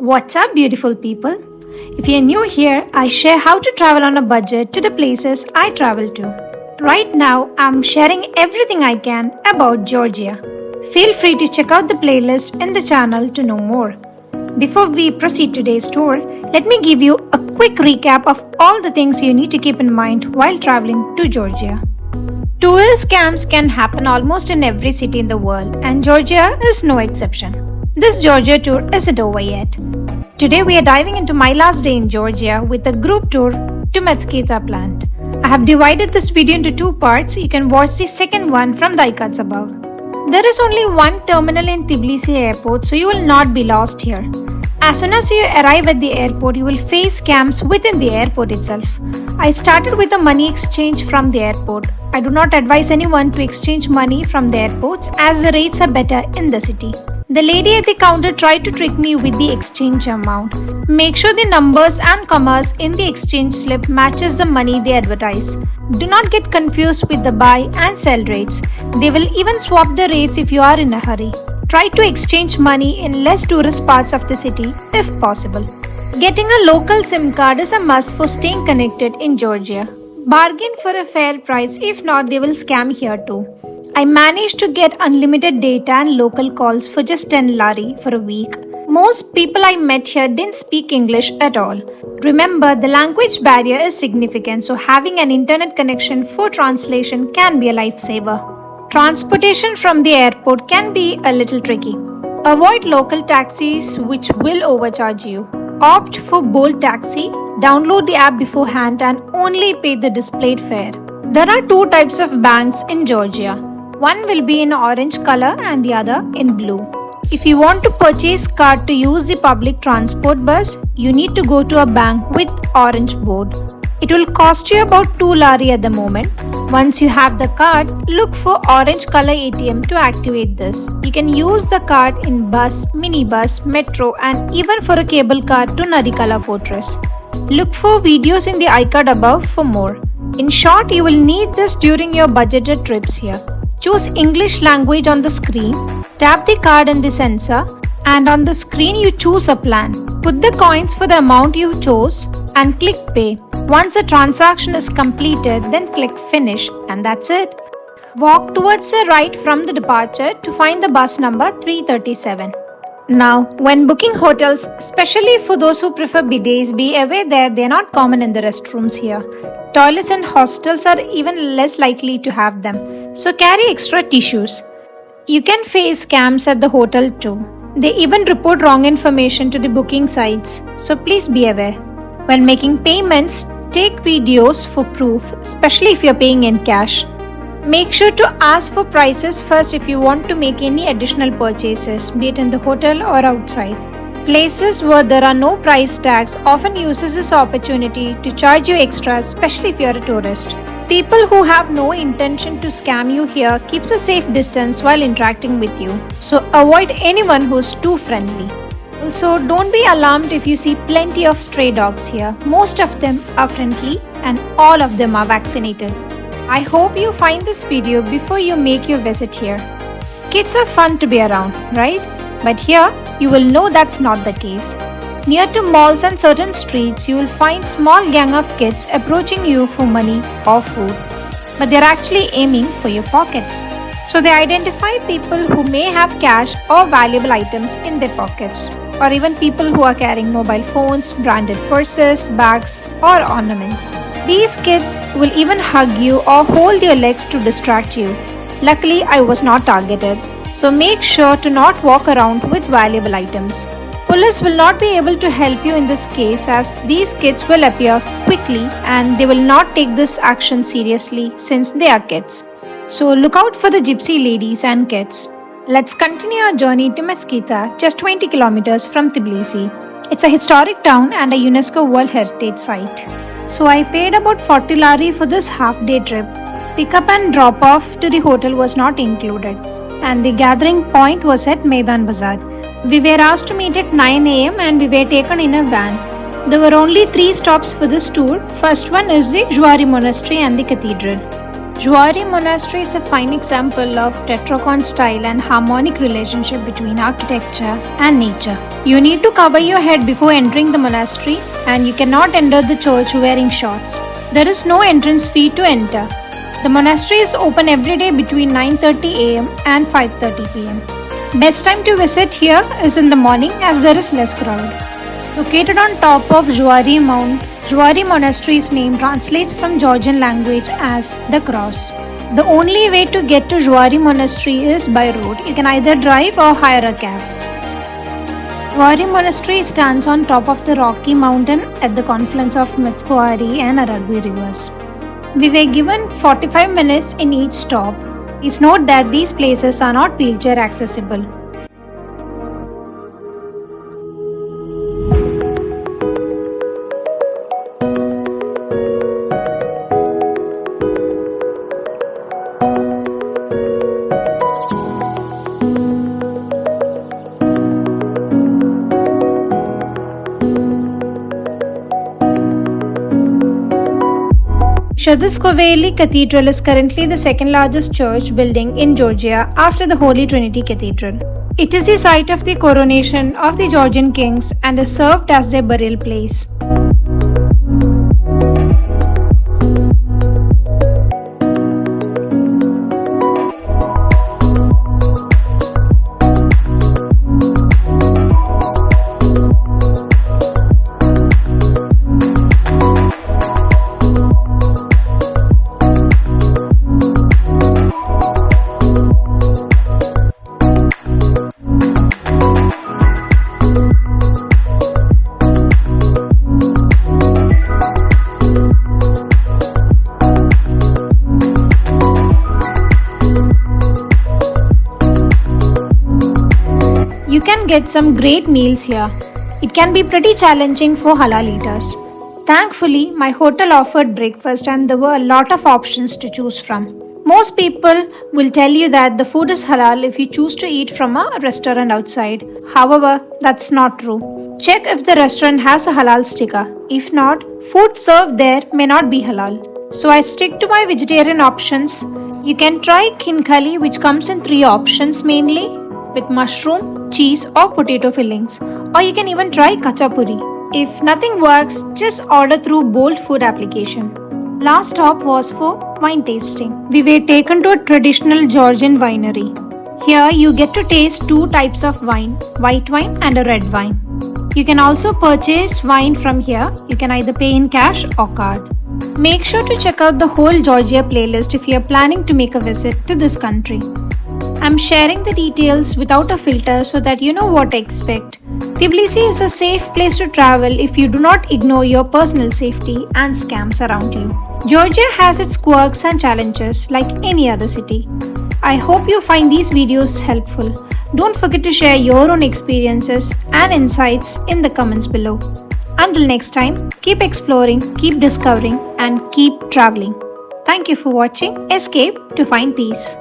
What's up, beautiful people? If you're new here, I share how to travel on a budget to the places I travel to. Right now, I'm sharing everything I can about Georgia. Feel free to check out the playlist in the channel to know more. Before we proceed today's tour, let me give you a quick recap of all the things you need to keep in mind while traveling to Georgia. Tourist scams can happen almost in every city in the world, and Georgia is no exception. This Georgia tour isn't over yet. Today we are diving into my last day in Georgia with a group tour to Mtskheta plant. I have divided this video into two parts so you can watch the second one from the icons above. There is only one terminal in Tbilisi airport, so you will not be lost here. As soon as you arrive at the airport, you will face scams within the airport itself. I started with a money exchange from the airport. I do not advise anyone to exchange money from the airports as the rates are better in the city. The lady at the counter tried to trick me with the exchange amount. Make sure the numbers and commas in the exchange slip matches the money they advertise. Do not get confused with the buy and sell rates. They will even swap the rates if you are in a hurry. Try to exchange money in less tourist parts of the city if possible. Getting a local SIM card is a must for staying connected in Georgia. Bargain for a fair price, if not they will scam here too. I managed to get unlimited data and local calls for just 10 Lari for a week. Most people I met here didn't speak English at all. Remember, the language barrier is significant, so having an internet connection for translation can be a lifesaver. Transportation from the airport can be a little tricky. Avoid local taxis which will overcharge you. Opt for Bolt Taxi, download the app beforehand and only pay the displayed fare. There are two types of banks in Georgia. One will be in orange color and the other in blue. If you want to purchase card to use the public transport bus, you need to go to a bank with orange board. It will cost you about 2 Lari at the moment. Once you have the card, look for orange color ATM to activate this. You can use the card in bus, minibus, metro and even for a cable car to Narikala Fortress. Look for videos in the iCard above for more. In short, you will need this during your budgeted trips here. Choose English language on the screen, tap the card in the sensor and on the screen you choose a plan. Put the coins for the amount you chose and click pay. Once the transaction is completed, then click finish and that's it. Walk towards the right from the departure to find the bus number 337. Now, when booking hotels, especially for those who prefer bidets, be aware that they are not common in the restrooms here. Toilets and hostels are even less likely to have them, so carry extra tissues. You can face scams at the hotel too. They even report wrong information to the booking sites, so please be aware. When making payments, take videos for proof, especially if you are paying in cash. Make sure to ask for prices first if you want to make any additional purchases, be it in the hotel or outside. Places where there are no price tags often uses this opportunity to charge you extra, especially if you are a tourist. People who have no intention to scam you here keeps a safe distance while interacting with you, so avoid anyone who's too friendly. Also, don't be alarmed if you see plenty of stray dogs here. Most of them are friendly and all of them are vaccinated. I hope you find this video before you make your visit here. Kids are fun to be around, right? But here, you will know that's not the case. Near to malls and certain streets, you will find small gang of kids approaching you for money or food. But they're actually aiming for your pockets. So they identify people who may have cash or valuable items in their pockets, or even people who are carrying mobile phones, branded purses, bags, or ornaments. These kids will even hug you or hold your legs to distract you. Luckily, I was not targeted, so make sure to not walk around with valuable items. Police will not be able to help you in this case as these kids will appear quickly and they will not take this action seriously since they are kids. So look out for the gypsy ladies and kids. Let's continue our journey to Mtskheta, just 20 kilometers from Tbilisi. It's a historic town and a UNESCO World Heritage Site. So I paid about 40 Lari for this half-day trip. Pickup and drop-off to the hotel was not included, and the gathering point was at Maidan Bazaar. We were asked to meet at 9 am and we were taken in a van. There were only 3 stops for this tour. First one is the Jvari Monastery and the cathedral. Jwari Monastery is a fine example of tetrachon style and harmonic relationship between architecture and nature. You need to cover your head before entering the monastery, and you cannot enter the church wearing shorts. There is no entrance fee to enter. The monastery is open every day between 9:30 am and 5:30 pm. Best time to visit here is in the morning as there is less crowd. Located on top of Jvari Mount, Jvari Monastery's name translates from Georgian language as the cross. The only way to get to Jwari Monastery is by road. You can either drive or hire a cab. Jwari Monastery stands on top of the rocky mountain at the confluence of Mtskheta and Aragvi rivers. We were given 45 minutes in each stop. Please note that these places are not wheelchair accessible. Shadiskoveli Cathedral is currently the second largest church building in Georgia after the Holy Trinity Cathedral. It is the site of the coronation of the Georgian kings and is served as their burial place. You can get some great meals here. It can be pretty challenging for halal eaters. Thankfully, my hotel offered breakfast and there were a lot of options to choose from. Most people will tell you that the food is halal if you choose to eat from a restaurant outside. However, that's not true. Check if the restaurant has a halal sticker. If not, food served there may not be halal. So I stick to my vegetarian options. You can try khinkali, which comes in 3 options mainly, with mushroom, cheese or potato fillings, or you can even try kachapuri. If nothing works, just order through Bolt food application. Last stop was for wine tasting. We were taken to a traditional Georgian winery. Here you get to taste 2 types of wine, white wine and a red wine. You can also purchase wine from here. You can either pay in cash or card. Make sure to check out the whole Georgia playlist if you are planning to make a visit to this country. I'm sharing the details without a filter so that you know what to expect. Tbilisi is a safe place to travel if you do not ignore your personal safety and scams around you. Georgia has its quirks and challenges like any other city. I hope you find these videos helpful. Don't forget to share your own experiences and insights in the comments below. Until next time, keep exploring, keep discovering, and keep traveling. Thank you for watching Escape to Find Peace.